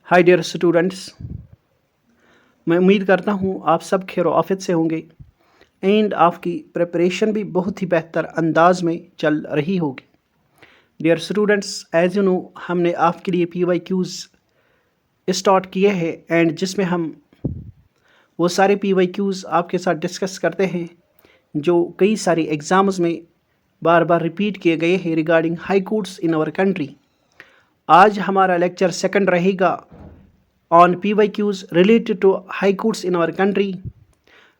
Hi dear students, मैं उम्मीद करता हूँ आप सब खैर आफियत से होंगे एंड आपकी प्रिपरेशन भी बहुत ही बेहतर अंदाज में चल रही होगी। Dear students, as you know हमने आपके लिए PYQs स्टार्ट किए हैं एंड जिसमें हम वो सारे PYQs आपके साथ डिस्कस करते हैं जो कई सारे एग्ज़ाम्स में बार बार रिपीट किए गए हैं regarding high courts in our country. आज हमारा लेक्चर सेकंड रहेगा on PYQs related to high courts in our country.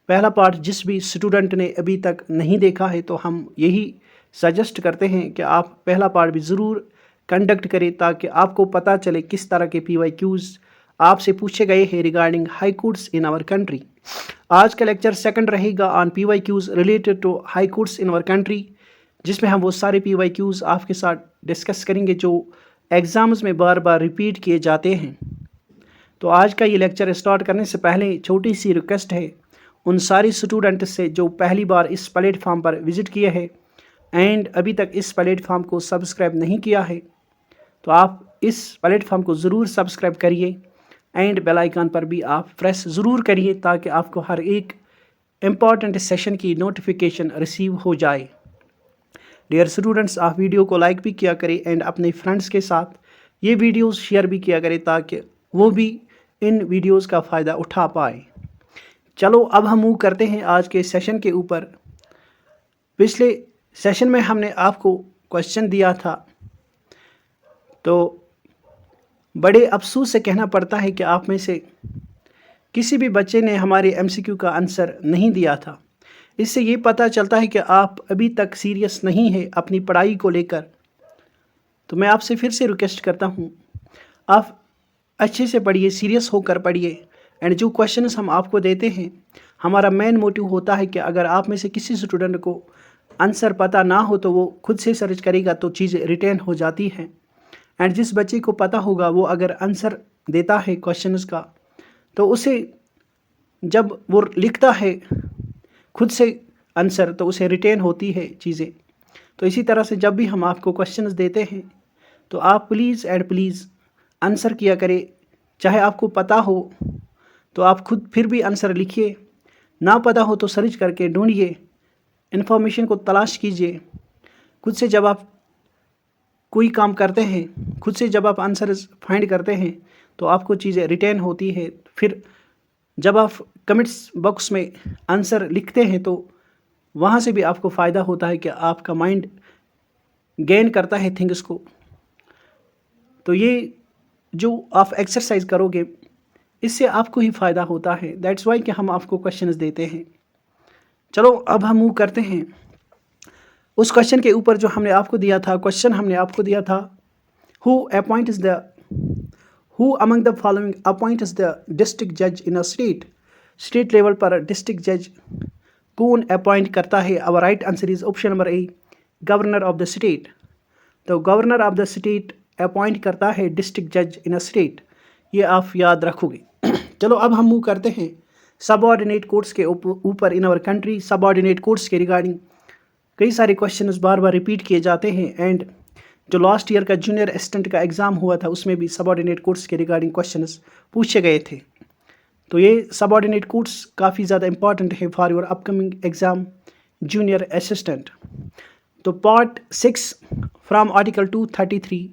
पहला पार्ट जिस भी स्टूडेंट ने अभी तक नहीं देखा है तो हम यही सजेस्ट करते हैं कि आप पहला पार्ट भी ज़रूर कंडक्ट करें ताकि आपको पता चले किस तरह के PYQs आपसे पूछे गए हैं regarding high courts in our country. आज का लेक्चर सेकंड रहेगा on PYQs related to high courts in our country, जिसमें हम वो सारे PYQs आपके साथ डिस्कस करेंगे जो एग्ज़ाम्स में बार बार रिपीट किए जाते हैं। तो आज का ये लेक्चर स्टार्ट करने से पहले छोटी सी रिक्वेस्ट है उन सारी स्टूडेंट से जो पहली बार इस प्लेटफॉर्म पर विज़िट किए हैं एंड अभी तक इस प्लेटफॉर्म को सब्सक्राइब नहीं किया है, तो आप इस प्लेटफॉर्म को ज़रूर सब्सक्राइब करिए एंड बेल आइकन पर भी आप प्रेस ज़रूर करिए ताकि आपको हर एक इम्पॉर्टेंट सेशन की नोटिफिकेशन रिसीव हो जाए। डियर स्टूडेंट्स, आप वीडियो को लाइक भी किया करें एंड अपने फ्रेंड्स के साथ ये वीडियोस शेयर भी किया करें ताकि वो भी इन वीडियोस का फ़ायदा उठा पाए। चलो अब हम मूव करते हैं आज के सेशन के ऊपर। पिछले सेशन में हमने आपको क्वेश्चन दिया था, तो बड़े अफसोस से कहना पड़ता है कि आप में से किसी भी बच्चे ने हमारे MCQ का आंसर नहीं दिया था। इससे ये पता चलता है कि आप अभी तक सीरियस नहीं है अपनी पढ़ाई को लेकर। तो मैं आपसे फिर से रिक्वेस्ट करता हूँ, आप अच्छे से पढ़िए, सीरियस होकर पढ़िए एंड जो क्वेश्चंस हम आपको देते हैं, हमारा मेन मोटिव होता है कि अगर आप में से किसी स्टूडेंट को आंसर पता ना हो तो वो खुद से सर्च करेगा तो चीज़ें रिटेन हो जाती हैं एंड जिस बच्चे को पता होगा वो अगर आंसर देता है क्वेश्चंस का तो उसे जब वो लिखता है खुद से आंसर तो उसे रिटेन होती है चीज़ें। तो इसी तरह से जब भी हम आपको क्वेश्चंस देते हैं तो आप प्लीज़ एंड प्लीज़ आंसर किया करें। चाहे आपको पता हो तो आप खुद फिर भी आंसर लिखिए, ना पता हो तो सर्च करके ढूंढिए, इन्फॉर्मेशन को तलाश कीजिए। खुद से जब आप कोई काम करते हैं, खुद से जब आप आंसर फाइंड करते हैं तो आपको चीज़ें रिटेन होती है। फिर जब आप कमेंट्स बॉक्स में आंसर लिखते हैं तो वहाँ से भी आपको फ़ायदा होता है कि आपका माइंड गेन करता है थिंग्स को। तो ये जो आप एक्सरसाइज करोगे इससे आपको ही फ़ायदा होता है। दैट्स वाई कि हम आपको क्वेश्चंस देते हैं। चलो अब हम मूव करते हैं उस क्वेश्चन के ऊपर जो हमने आपको दिया था। क्वेश्चन हमने आपको दिया था, who among the following appoints the district जज इन अ स्टेट लेवल पर डिस्ट्रिक्ट जज कौन अपॉइंट करता है। Our right answer is option number A, governor of the state. तो governor of the state appoint करता है डिस्ट्रिक्ट जज इन अ स्टेट, ये आप याद रखोगे। चलो अब हम मूव करते हैं सबऑर्डिनेट कोर्ट्स के ऊपर in our country. Subordinate courts के रिगार्डिंग कई सारे क्वेश्चंस बार बार रिपीट किए जाते हैं एंड जो लास्ट ईयर का जूनियर असिस्टेंट का एग्ज़ाम हुआ था उसमें भी सबऑर्डिनेट कोर्ट्स के रिगार्डिंग क्वेश्चंस पूछे गए थे। तो ये सबऑर्डिनेट कोर्ट्स काफ़ी ज़्यादा इंपॉर्टेंट है for your upcoming exam junior assistant. तो part 6 from article 233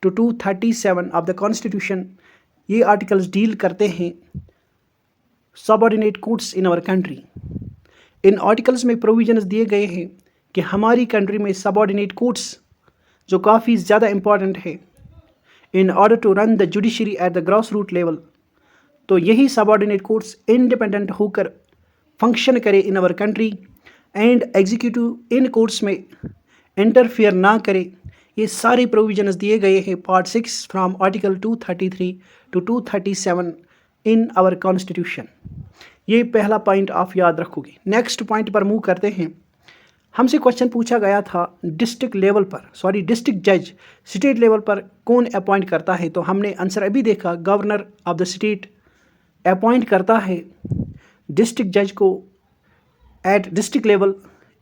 to 237 of the constitution, ये आर्टिकल्स डील करते हैं subordinate courts in our country. इन आर्टिकल्स में प्रोविजंस दिए गए हैं कि हमारी कंट्री में सबऑर्डिनेट कोर्ट्स जो काफ़ी ज़्यादा इंपॉर्टेंट है in order to run the judiciary at the grass root level. तो यही सबऑर्डिनेट कोर्ट्स इंडिपेंडेंट होकर फंक्शन करे in our country and executive in courts में इंटरफेयर ना करे। ये सारे प्रोविजंस दिए गए हैं part 6 from article 233 to 237 in our constitution. ये पहला पॉइंट आप याद रखोगे। नेक्स्ट पॉइंट पर मूव करते हैं। हमसे क्वेश्चन पूछा गया था डिस्ट्रिक्ट जज स्टेट लेवल पर कौन अपॉइंट करता है। तो हमने आंसर अभी देखा, governor of the state appoint करता है डिस्ट्रिक्ट जज को at district level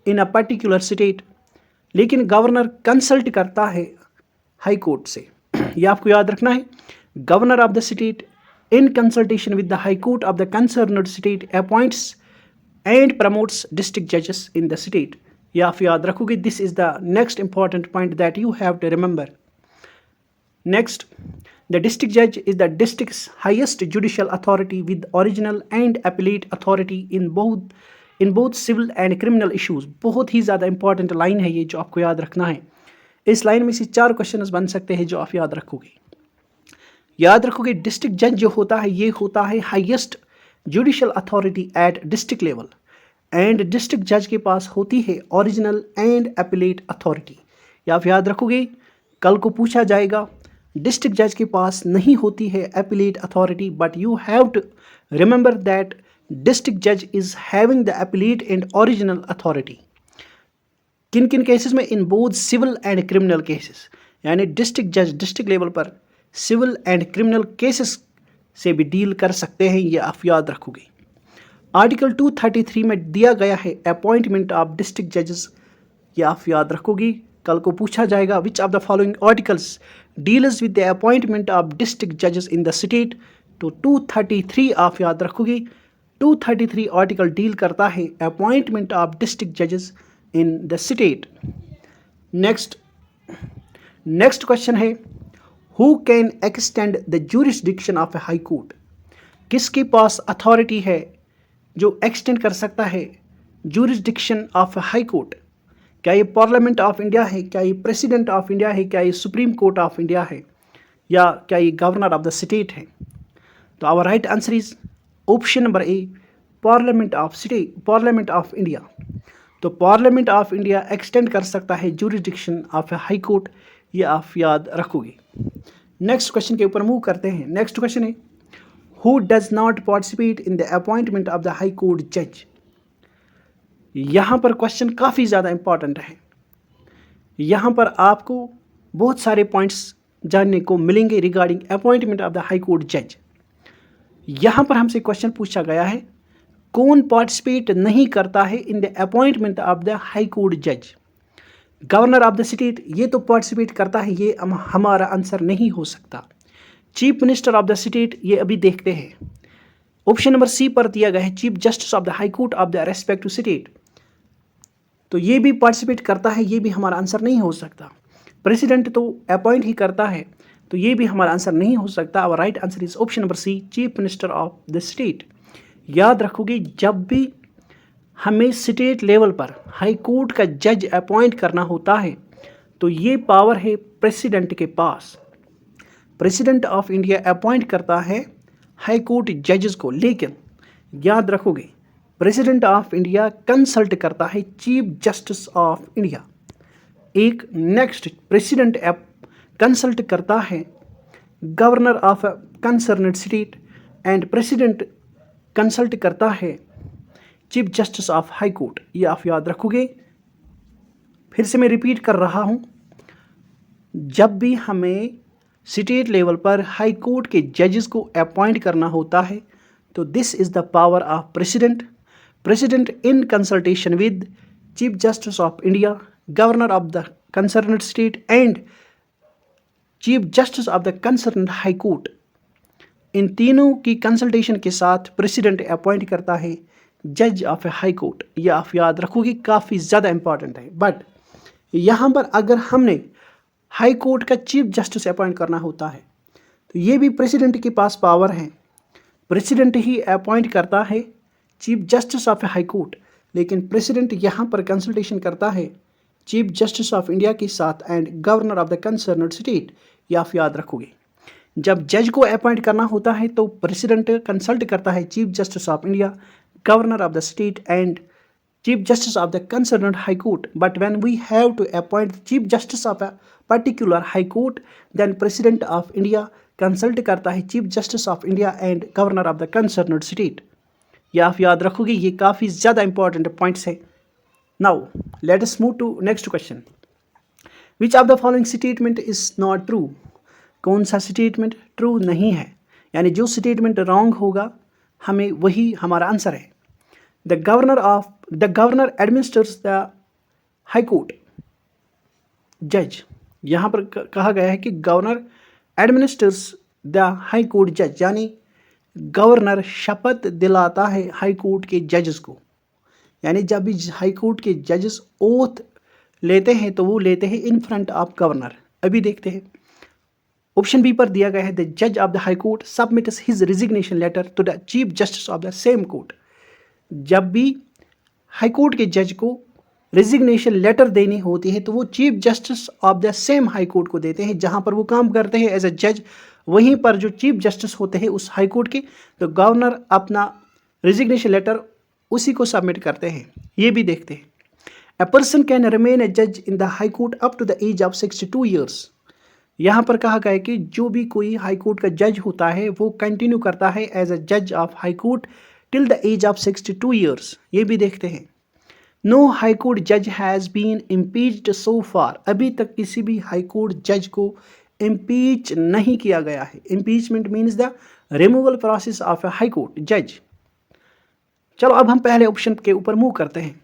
in a particular state, लेकिन गवर्नर कंसल्ट करता है हाई कोर्ट से। ये आपको याद रखना है। Governor of the state, in consultation with the High Court of the concerned state, appoints and promotes district judges in the state. या आप याद रखोगे, this is the next important point that you have to remember. Next, the district judge is the district's highest judicial authority with original and appellate authority in both civil and criminal issues. बहुत ही ज़्यादा important line है ये, जो आपको याद रखना है. इस लाइन में से 4 क्वेश्चन बन सकते हैं जो आप याद रखोगे. याद रखोगे, डिस्ट्रिक्ट जज जो होता है ये होता है highest judicial authority eight district level, and district जज के पास होती है ओरिजिनल एंड अपीलेट अथॉरिटी. या आप याद रखोगे, कल को पूछा जाएगा डिस्ट्रिक्ट जज के पास नहीं होती है appellate authority, but you have to remember that district जज is having the appellate and original authority. किन किन केसेस में? In both civil and criminal cases. यानी डिस्ट्रिक्ट जज डिस्ट्रिक्ट लेवल पर सिविल एंड क्रिमिनल केसेस से भी डील कर सकते हैं, ये आप याद रखोगे. आर्टिकल 233 में दिया गया है अपॉइंटमेंट ऑफ डिस्ट्रिक्ट जजेस, ये आप याद रखोगी. कल को पूछा जाएगा विच of the following articles deals with the appointment of district जजेस इन द स्टेट. तो 233 आप याद रखोगी. 233 आर्टिकल डील करता है अपॉइंटमेंट ऑफ डिस्ट्रिक्ट जजेस in the state. Next question है, who can extend the jurisdiction of a high court. किसके पास अथॉरिटी है जो एक्सटेंड कर सकता है jurisdiction of a high court? क्या ये पार्लियामेंट ऑफ इंडिया है, क्या ये प्रेसिडेंट ऑफ इंडिया है, क्या ये सुप्रीम कोर्ट ऑफ इंडिया है, या क्या ये गवर्नर ऑफ द स्टेट है? तो our right answer is option number A, parliament of India. तो पार्लियामेंट ऑफ इंडिया एक्सटेंड कर सकता है jurisdiction of a high court, ये आप याद रखोगे. नेक्स्ट क्वेश्चन के ऊपर मूव करते हैं. नेक्स्ट क्वेश्चन है, who does not participate in the appointment of the high court जज. यहाँ पर क्वेश्चन काफ़ी ज़्यादा इंपॉर्टेंट है. यहाँ पर आपको बहुत सारे पॉइंट्स जानने को मिलेंगे regarding appointment of the high court जज. यहाँ पर हमसे क्वेश्चन पूछा गया है, कौन पार्टिसिपेट नहीं करता है in the appointment of the high court जज? गवर्नर ऑफ द स्टेट ये तो पार्टिसिपेट करता है, ये हमारा आंसर नहीं हो सकता. Chief minister of the state, ये अभी देखते हैं. ऑप्शन नंबर सी पर दिया गया है chief justice of the high court of the respective state, तो ये भी पार्टिसिपेट करता है, ये भी हमारा आंसर नहीं हो सकता. प्रेसिडेंट तो अपॉइंट ही करता है, तो ये भी हमारा आंसर नहीं हो सकता. Our right answer is option number C, chief minister of the state. याद रखोगे, जब भी हमें स्टेट लेवल पर हाई कोर्ट का जज अपॉइंट करना होता है तो ये पावर है प्रेसिडेंट के पास. प्रेसिडेंट ऑफ इंडिया अपॉइंट करता है हाई कोर्ट जजेस को, लेकिन याद रखोगे प्रेसिडेंट ऑफ इंडिया कंसल्ट करता है चीफ जस्टिस ऑफ इंडिया. एक नेक्स्ट, प्रेसिडेंट कंसल्ट करता है governor of concerned state, and president consult करता है chief justice of high court. ये आप याद रखोगे. फिर से मैं रिपीट कर रहा हूँ, जब भी हमें स्टेट लेवल पर हाई कोर्ट के जजेस को अपॉइंट करना होता है तो this is the power of president in consultation with chief justice of India, governor of the concerned state and chief justice of the concerned high court. इन तीनों की कंसल्टेशन के साथ प्रेसिडेंट अपॉइंट करता है जज ऑफ ए हाई कोर्ट. ये आप याद रखोगे, काफ़ी ज़्यादा इंपॉर्टेंट है. बट यहाँ पर अगर हमने हाई कोर्ट का चीफ जस्टिस अपॉइंट करना होता है तो ये भी प्रेसिडेंट के पास पावर है. प्रेसिडेंट ही अपॉइंट करता है chief justice of a high court, लेकिन प्रेसिडेंट यहाँ पर कंसल्टेशन करता है चीफ जस्टिस ऑफ इंडिया के साथ and governor of the concerned state. ये आप याद रखोगे. जब जज को अपॉइंट करना होता है तो प्रेसिडेंट कंसल्ट करता है chief justice of India, governor of the state and chief justice of the concerned high court. But when we have to appoint chief justice of a particular high court, then president of India consult करता है chief justice of India and governor of the concerned state. ये आप याद रखोगे, ये काफ़ी ज़्यादा important points है. Now let us move to next question. Which of the following statement is not true. कौन सा स्टेटमेंट ट्रू नहीं है, यानी जो स्टेटमेंट रॉन्ग होगा हमें वही हमारा आंसर है. The governor administers the high court judge. यहाँ पर कहा गया है कि governor administers the high court जज, यानी गवर्नर शपथ दिलाता है हाई कोर्ट के जजेस को। यानी जब भी हाई कोर्ट के जजेस ओथ लेते हैं तो वो लेते हैं इन फ्रंट ऑफ गवर्नर। अभी देखते हैं ऑप्शन बी पर दिया गया है, द जज of the high court submits his resignation letter to the chief justice of the same court. जब भी हाई कोर्ट के जज को रिजिग्नेशन लेटर देनी होती है तो वो chief justice of the same high court को देते हैं जहां पर वो काम करते हैं एज अ जज। वहीं पर जो चीफ जस्टिस होते हैं उस हाई कोर्ट के, तो गवर्नर अपना रिजिग्नेशन लेटर उसी को सबमिट करते हैं। ये भी देखते हैं, A person can remain a judge in the High Court up to the age of 62 years। यहाँ पर कहा गया है कि जो भी कोई हाई कोर्ट का जज होता है वो कंटिन्यू करता है एज अ जज of high court till the age of 62 years. ये भी देखते हैं, नो हाई कोर्ट जज has been impeached so far. अभी तक किसी भी हाई कोर्ट जज को इम्पीच नहीं किया गया है। Impeachment means the removal process of a high court जज। चलो अब हम पहले ऑप्शन के ऊपर मूव करते हैं,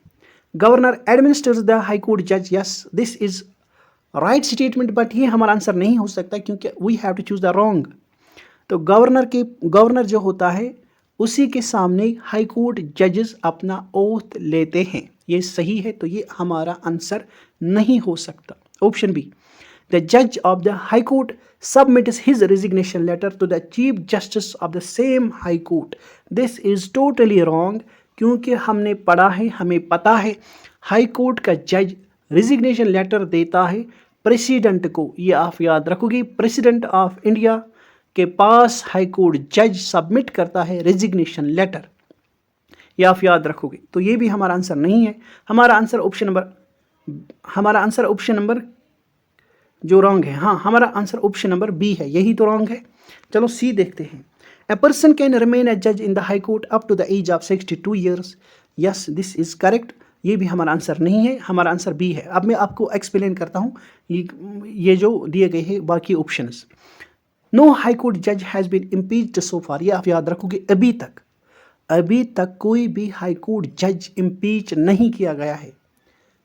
governor administers the high court जज। Yes, this is right statement, but ये हमारा आंसर नहीं हो सकता क्योंकि we have to choose the wrong. तो गवर्नर जो होता है उसी के सामने हाई कोर्ट जजेस अपना ओथ लेते हैं। ये सही है, तो ये हमारा आंसर नहीं हो सकता। ऑप्शन बी, द जज of the high court submits his resignation letter to the chief justice of the same high court. This is totally wrong, क्योंकि हमने पढ़ा है, हमें पता है हाई कोर्ट का जज रिजिग्नेशन लेटर देता है प्रेसिडेंट को। ये आप याद रखोगे, प्रेसिडेंट ऑफ इंडिया के पास हाई कोर्ट जज सबमिट करता है रिजिग्नेशन लेटर। ये आप याद रखोगे, तो ये भी हमारा आंसर नहीं है। हमारा आंसर ऑप्शन नंबर जो रॉन्ग है, हाँ हमारा आंसर ऑप्शन नंबर बी है, यही तो रॉन्ग है। चलो सी देखते हैं, A person can remain a judge in the High Court up to the age of 62 years. Yes, this is correct. ये भी हमारा आंसर नहीं है, हमारा आंसर बी है। अब मैं आपको एक्सप्लेन करता हूँ ये जो दिए गए हैं बाकी ऑप्शंस। नो हाई कोर्ट जज हैज़ बीन इम्पीच्ड सो फार। ये आप याद रखोगे, अभी तक कोई भी हाई कोर्ट जज इम्पीच नहीं किया गया है।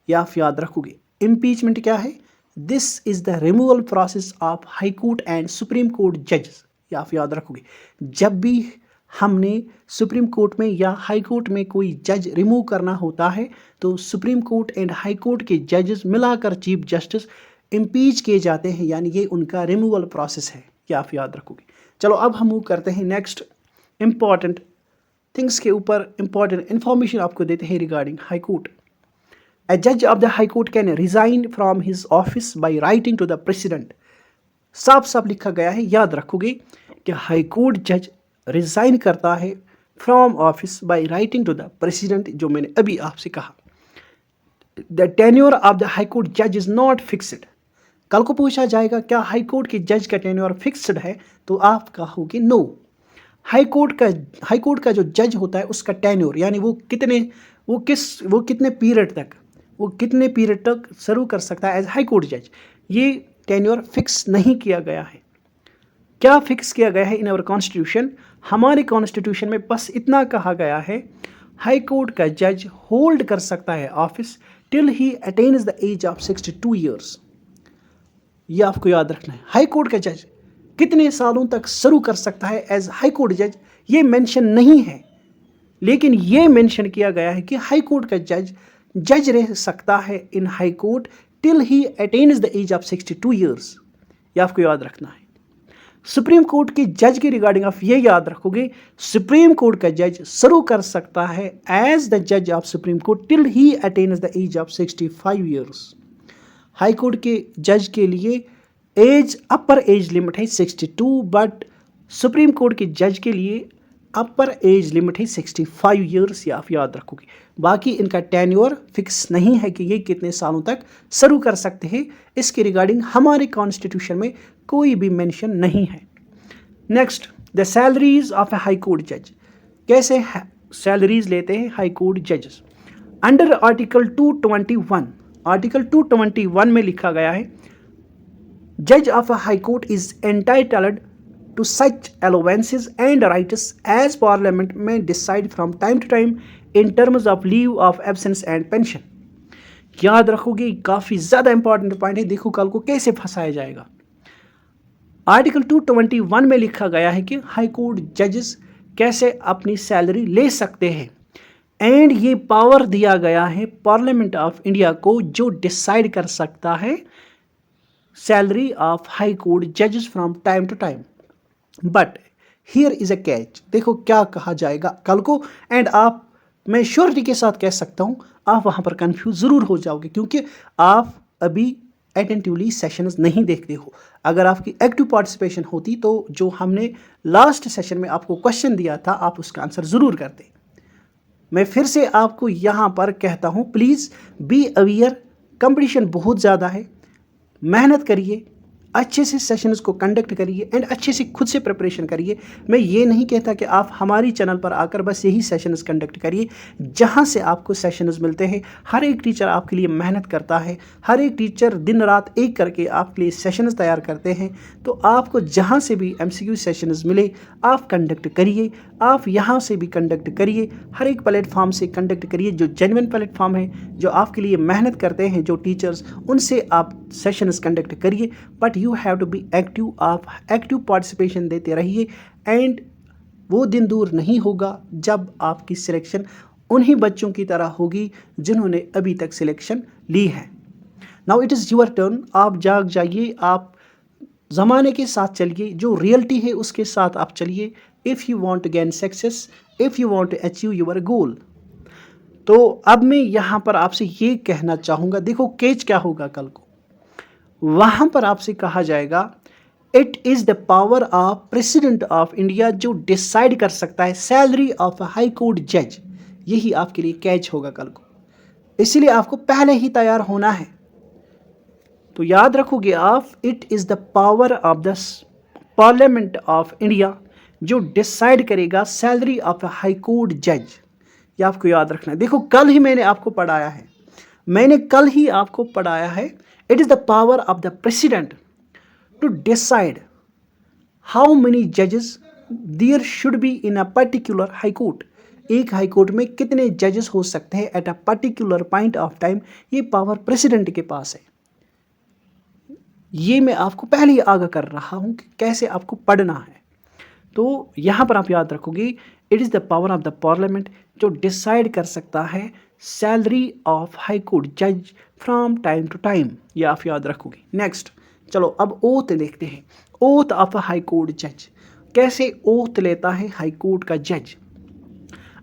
ये आप याद रखोगे। इम्पीचमेंट क्या है? This is the removal process of high court and supreme court जजेस। ये आप याद रखोगे, जब भी हमने सुप्रीम कोर्ट में या हाई कोर्ट में कोई जज रिमूव करना होता है तो supreme court and high court के जजेस मिलाकर चीफ जस्टिस इम्पीच किए जाते हैं, यानी ये उनका रिमूवल प्रोसेस है। ये आप याद रखोगे। चलो अब हम मूव करते हैं नेक्स्ट इंपॉर्टेंट थिंग्स के ऊपर। इंपॉर्टेंट इंफॉर्मेशन आपको देते हैं regarding high court. A judge of the High Court can resign from his office by writing to the President। साफ साफ लिखा गया है, याद रखोगे कि हाई कोर्ट जज रिजाइन करता है from office by writing to the president, जो मैंने अभी आपसे कहा। The tenure of the high court जज इज नॉट फिक्स्ड। कल को पूछा जाएगा क्या हाई कोर्ट के जज का टेन्योर फिक्स्ड है, तो आप कहोगे नो। हाई कोर्ट का जो जज होता है उसका टेन्योर, यानी वो कितने पीरियड तक सर्व कर सकता है एज हाई कोर्ट जज, ये टेन्योर फिक्स नहीं किया गया है। क्या फिक्स किया गया है इन आवर कॉन्स्टिट्यूशन? हमारे कॉन्स्टिट्यूशन में बस इतना कहा गया है, हाई कोर्ट का जज होल्ड कर सकता है office till he attains the age of 62 years. ये आपको याद रखना है। हाई कोर्ट का जज कितने सालों तक सर्व कर सकता है एज हाई कोर्ट जज, ये मेंशन नहीं है, लेकिन ये मेंशन किया गया है कि हाई कोर्ट का जज रह सकता है in high court till he attains the age of 62 years. ये आपको याद रखना है। सुप्रीम कोर्ट के जज के रिगार्डिंग आप ये याद रखोगे, सुप्रीम कोर्ट का जज सर्व कर सकता है एज द जज of supreme court till he attains the age of 65 years. High court के जज के लिए अपर एज लिमिट है 62, बट सुप्रीम कोर्ट के जज के लिए अपर एज लिमिट है 65 ईयर्स। ये आप याद रखोगे। बाकी इनका टेन्योर फिक्स नहीं है कि ये कितने सालों तक सर्व कर सकते हैं, इसके रिगार्डिंग हमारे कॉन्स्टिट्यूशन में कोई भी मेंशन नहीं है। Next, the salaries of a high court जज। कैसे सैलरीज लेते हैं हाई कोर्ट जजेस? अंडर आर्टिकल 221 में लिखा गया है, जज of a high court is entitled to such allowances and rights as parliament may decide from time to time in terms of leave of absence and pension। याद रखोगे, काफ़ी ज़्यादा इंपॉर्टेंट पॉइंट है, देखो कल को कैसे फंसाया जाएगा। आर्टिकल 221 में लिखा गया है कि हाई कोर्ट जजेस कैसे अपनी सैलरी ले सकते हैं, एंड ये पावर दिया गया है पार्लियामेंट ऑफ इंडिया को, जो डिसाइड कर सकता है सैलरी ऑफ हाई कोर्ट जजेस from time to time. But here is a catch, देखो क्या कहा जाएगा कल को, एंड आप, मैं श्योरिटी के साथ कह सकता हूं, आप वहां पर कंफ्यूज जरूर हो जाओगे क्योंकि आप अभी अटेंटिवली सेशंस नहीं देखते हो। अगर आपकी एक्टिव पार्टिसिपेशन होती तो जो हमने लास्ट सेशन में आपको क्वेश्चन दिया था आप उसका आंसर जरूर करते। मैं फिर से आपको यहां पर कहता हूं, प्लीज बी अवेयर, कंपटीशन बहुत ज़्यादा है, मेहनत करिए, अच्छे से सेशंस को कंडक्ट करिए एंड अच्छे से खुद से प्रिपरेशन करिए। मैं ये नहीं कहता कि आप हमारी चैनल पर आकर बस यही सेशंस कंडक्ट करिए, जहाँ से आपको सेशंस मिलते हैं। हर एक टीचर आपके लिए मेहनत करता है, हर एक टीचर दिन रात एक करके आपके लिए सेशंस तैयार करते हैं। तो आपको जहाँ से भी MCQ सेशंस मिले आप कंडक्ट करिए, आप यहाँ से भी कंडक्ट करिए, हर एक प्लेटफॉर्म से कंडक्ट करिए जो जेन्युइन प्लेटफॉर्म है, जो आपके लिए मेहनत करते हैं जो टीचर्स, उनसे आप सेशंस कंडक्ट करिए। But you have to be active, आप एक्टिव पार्टिसिपेशन देते रहिए एंड वो दिन दूर नहीं होगा जब आपकी सिलेक्शन उन्हीं बच्चों की तरह होगी जिन्होंने अभी तक सिलेक्शन ली है। Now it is your turn, आप जाग जाइए, आप ज़माने के साथ चलिए, जो रियलिटी है उसके साथ आप चलिए। If you want to gain success, if you want to achieve your goal. तो अब मैं यहाँ पर आपसे ये कहना चाहूँगा, देखो केच क्या होगा कल को, वहाँ पर आपसे कहा जाएगा it is the power of president of India जो डिसाइड कर सकता है salary of a high court जज। यही आपके लिए कैच होगा कल को, इसीलिए आपको पहले ही तैयार होना है। तो याद रखोगे आप, it is the power of the parliament of India जो डिसाइड करेगा salary of a high court जज। ये आपको याद रखना है। देखो कल ही मैंने आपको पढ़ाया है, it is the power of the president to decide how many जजेस there should be in a particular high court. एक हाई कोर्ट में कितने जजेस हो सकते हैं at a particular point of time, ये पावर प्रेसिडेंट के पास है। ये मैं आपको पहले ही आगाह कर रहा हूं कि कैसे आपको पढ़ना है। तो यहाँ पर आप याद रखोगे it is the power of the parliament जो डिसाइड कर सकता है सैलरी ऑफ हाई कोर्ट जज फ्रॉम टाइम टू टाइम। ये आप याद रखोगे। नेक्स्ट चलो अब ओथ देखते हैं। Oath of a high court जज, कैसे ओथ लेता है हाई कोर्ट का जज।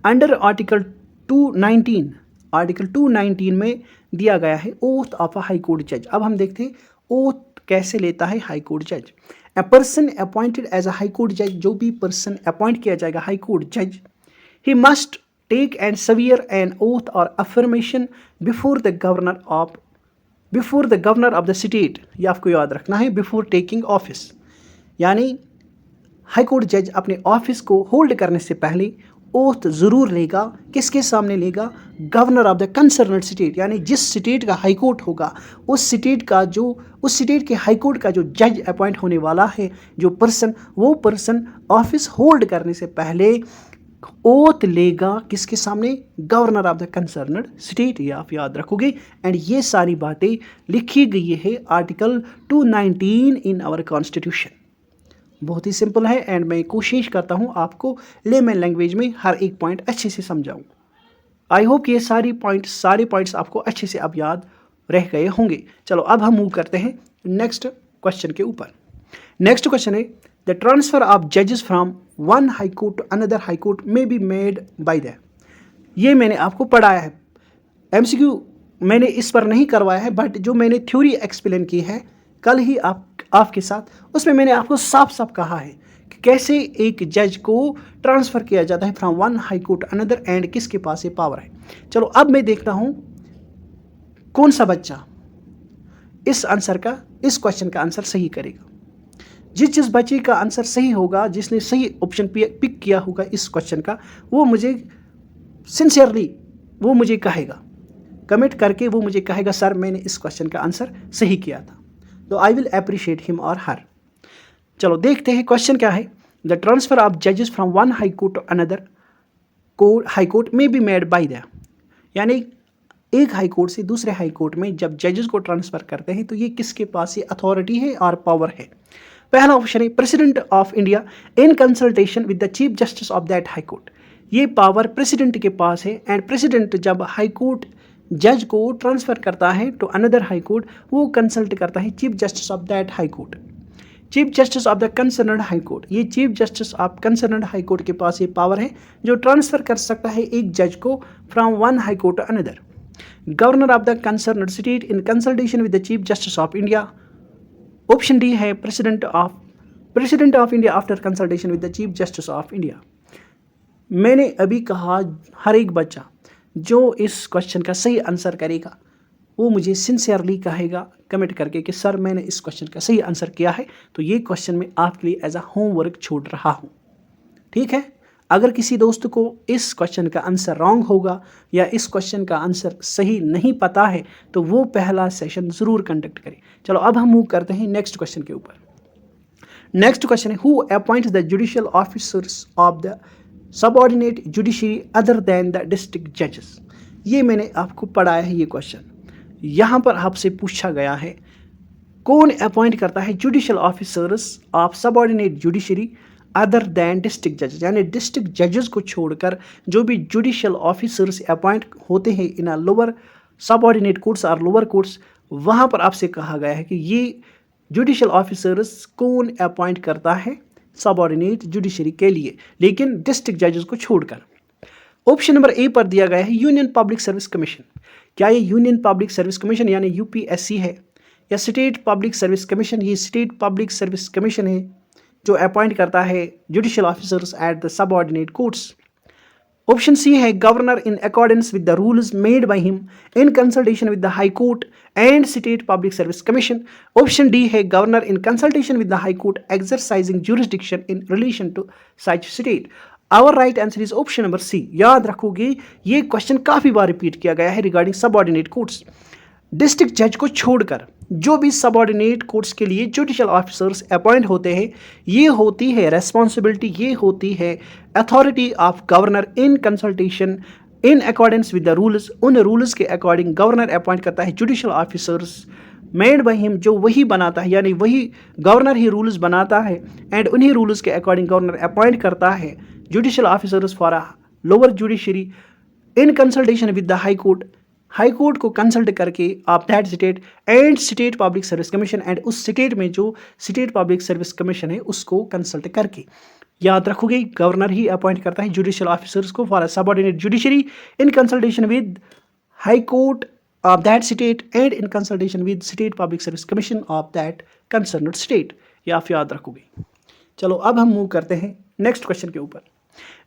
अंडर आर्टिकल 219 में दिया गया है oath of a high court जज। अब हम देखते हैं ओथ कैसे लेता है हाई कोर्ट जज। A person appointed as a high court जज, जो भी पर्सन अपॉइंट किया जाएगा हाई कोर्ट जज, he must take and swear an oath और affirmation before the governor of the state. ये आपको याद रखना है, बिफोर टेकिंग ऑफिस। यानी हाई कोर्ट जज अपने ऑफिस को होल्ड करने से पहले ओथ ज़रूर लेगा। किसके सामने लेगा? Governor of the concerned state, यानी जिस स्टेट का हाई कोर्ट होगा उस स्टेट के हाई कोर्ट का जो जज अपॉइंट होने वाला है, वो पर्सन ऑफिस होल्ड करने से पहले ओथ लेगा किसके सामने? Governor of the concerned state. ये आप याद रखोगे। एंड ये सारी बातें लिखी गई है आर्टिकल 219 इन आवर कॉन्स्टिट्यूशन। बहुत ही सिंपल है एंड मैं कोशिश करता हूँ आपको लेमन लैंग्वेज में हर एक पॉइंट अच्छे से समझाऊँ। आई होप ये सारे पॉइंट्स आपको अच्छे से अब याद रह गए होंगे। चलो अब हम मूव करते हैं नेक्स्ट क्वेश्चन के ऊपर। नेक्स्ट क्वेश्चन है द ट्रांसफर ऑफ जजेस from one high court to another high court में बी मेड बाय द। ये मैंने आपको पढ़ाया है, MCQ मैंने इस पर नहीं करवाया है, बट जो मैंने थ्योरी एक्सप्लेन की है कल ही आपके साथ, उसमें मैंने आपको साफ साफ कहा है कि कैसे एक जज को ट्रांसफ़र किया जाता है from one high court another and किसके पास ये पावर है। चलो अब मैं देखता हूँ कौन सा बच्चा इस क्वेश्चन का आंसर सही करेगा। जिस बच्चे का आंसर सही होगा, जिसने सही ऑप्शन पिक किया होगा इस क्वेश्चन का, वो मुझे सिंसियरली वो मुझे कहेगा, कमेंट करके वो मुझे कहेगा सर मैंने इस क्वेश्चन का आंसर सही किया था। तो आई विल अप्रिशिएट हिम और हर। चलो देखते हैं क्वेश्चन क्या है। द ट्रांसफर ऑफ जजेस from one high court to another high court में बी मेड बाय द। यानी एक हाई कोर्ट से दूसरे हाई कोर्ट में जब जजेस को ट्रांसफ़र करते हैं तो ये किसके पास ये अथॉरिटी है और पावर है। पहला ऑप्शन है president of India in consultation with the chief justice of that high court. ये पावर प्रेसिडेंट के पास है एंड प्रेसिडेंट जब हाई कोर्ट जज को ट्रांसफर करता है टू अनदर हाई कोर्ट, वो कंसल्ट करता है chief justice of that high court, chief justice of the concerned high court. ये chief justice of concerned high court के पास ये पावर है जो ट्रांसफर कर सकता है एक जज को from one high court to another. Governor of the concerned state in consultation with the chief justice of India. Option D है president of India after consultation with the chief justice of India. मैंने अभी कहा हर एक बच्चा जो इस question का सही आंसर करेगा वो मुझे सिंसियरली कहेगा कमेंट करके कि सर मैंने इस क्वेश्चन का सही आंसर किया है, तो ये क्वेश्चन मैं आपके लिए एज अ होमवर्क छोड़ रहा हूँ। ठीक है, अगर किसी दोस्त को इस क्वेश्चन का आंसर रॉन्ग होगा या इस क्वेश्चन का आंसर सही नहीं पता है तो वो पहला सेशन ज़रूर कंडक्ट करें। चलो अब हम मूव करते हैं नेक्स्ट क्वेश्चन के ऊपर। नेक्स्ट क्वेश्चन है who appoints the judicial officers of the subordinate judiciary other than the district जजेस। ये मैंने आपको पढ़ाया है। ये क्वेश्चन यहाँ पर आपसे पूछा गया है कौन अपॉइंट करता है judicial officers of subordinate judiciary other than district जजेस, यानी डिस्ट्रिक्ट जजेस को छोड़कर जो भी जुडिशियल ऑफिसर्स अपॉइंट होते हैं इन अ लोअर सबऑर्डिनेट कोर्ट्स और लोअर कोर्ट्स, वहाँ पर आपसे कहा गया है कि ये जुडिशियल ऑफिसर्स कौन अपॉइंट करता है सबऑर्डिनेट जुडिशरी के लिए, लेकिन डिस्ट्रिक्ट जजेस को छोड़कर। ऑप्शन नंबर ए पर दिया गया है यूनियन पब्लिक सर्विस कमीशन। क्या ये यूनियन पब्लिक सर्विस कमीशन यानी यूपीएससी है या स्टेट पब्लिक सर्विस कमीशन? ये स्टेट पब्लिक सर्विस कमीशन है जो अपॉइंट करता है judicial officers at the subordinate courts. Option C है governor in accordance with the rules made by him in consultation with the high court and state public service commission. Option D है governor in consultation with the high court exercising jurisdiction in relation to such state. Our right answer is option number C. याद रखोगे ये question काफ़ी बार repeat किया गया है regarding subordinate courts. District जज को छोड़कर जो भी सबऑर्डिनेट कोर्ट्स के लिए जुडिशियल ऑफिसर्स अपॉइंट होते हैं, ये होती है रेस्पॉन्सिबिलिटी, ये होती है authority of governor in consultation in accordance with the rules. उन रूल्स के अकॉर्डिंग गवर्नर अपॉइंट करता है judicial officers made by him, जो वही बनाता है, यानी वही गवर्नर ही रूल्स बनाता है एंड उन्हीं रूल्स के अकॉर्डिंग गवर्नर अपॉइंट करता है judicial officers for a lower judiciary in consultation with the high court. High court को कंसल्ट करके of that state and state public service commission, and उस state में जो स्टेट पब्लिक सर्विस कमीशन है उसको consult करके। याद रखोगे गवर्नर ही अपॉइंट करता है जुडिशियल ऑफिसर्स को for subordinate judiciary in consultation with high court of that state and in consultation with state public service commission of that concerned state. ये आप याद रखोगे। चलो अब हम मूव करते हैं नेक्स्ट क्वेश्चन के ऊपर।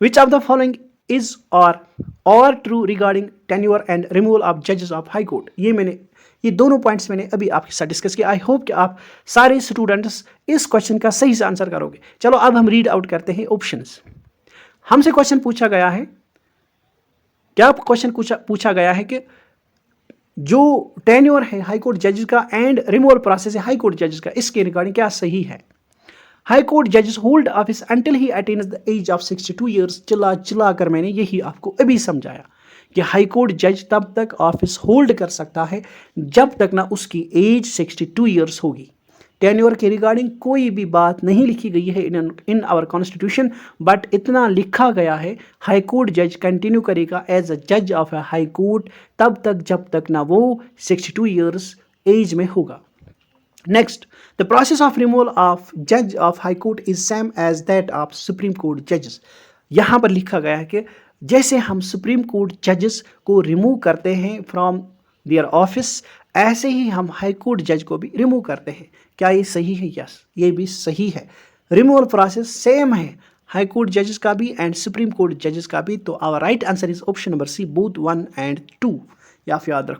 विच of the following is or true regarding tenure and removal of judges of high court। ये दोनों पॉइंट्स मैंने अभी आपके साथ डिस्कस किया। आई होप कि आप सारे स्टूडेंट्स इस क्वेश्चन का सही से आंसर करोगे। चलो अब हम रीड आउट करते हैं ऑप्शंस। हमसे क्वेश्चन पूछा गया है, क्या क्वेश्चन पूछा गया है कि जो टेन्योर है हाई कोर्ट जजेस का एंड रिमूवल प्रोसेस है हाई कोर्ट जजेस का, इसके रिगार्डिंग क्या सही है। हाई कोर्ट जजेस hold office until he attains the age of 62 years. चिल्ला कर मैंने यही आपको अभी समझाया कि हाई कोर्ट जज तब तक ऑफिस होल्ड कर सकता है जब तक ना उसकी एज 62 ईयर्स होगी। टेन्योर के रिगार्डिंग कोई भी बात नहीं लिखी गई है इन आवर कॉन्स्टिट्यूशन, बट इतना लिखा गया है हाई कोर्ट जज कंटिन्यू करेगा एज अ जज ऑफ अ हाई कोर्ट तब तक जब तक ना वो 62 ईयर्स एज में होगा। Next, the process of removal of judge of high court is same as that of supreme court judges। यहाँ पर लिखा गया है कि जैसे हम सुप्रीम कोर्ट जजेस को रिमूव करते हैं फ्रॉम देयर ऑफिस, ऐसे ही हम हाई कोर्ट जज को भी रिमूव करते हैं। क्या ये सही है? यस, ये भी सही है। रिमूवल प्रोसेस सेम है हाई कोर्ट जजेस का भी एंड सुप्रीम कोर्ट जजेस का भी। तो our right answer is option number C, both 1 and 2। या फिर याद रखो।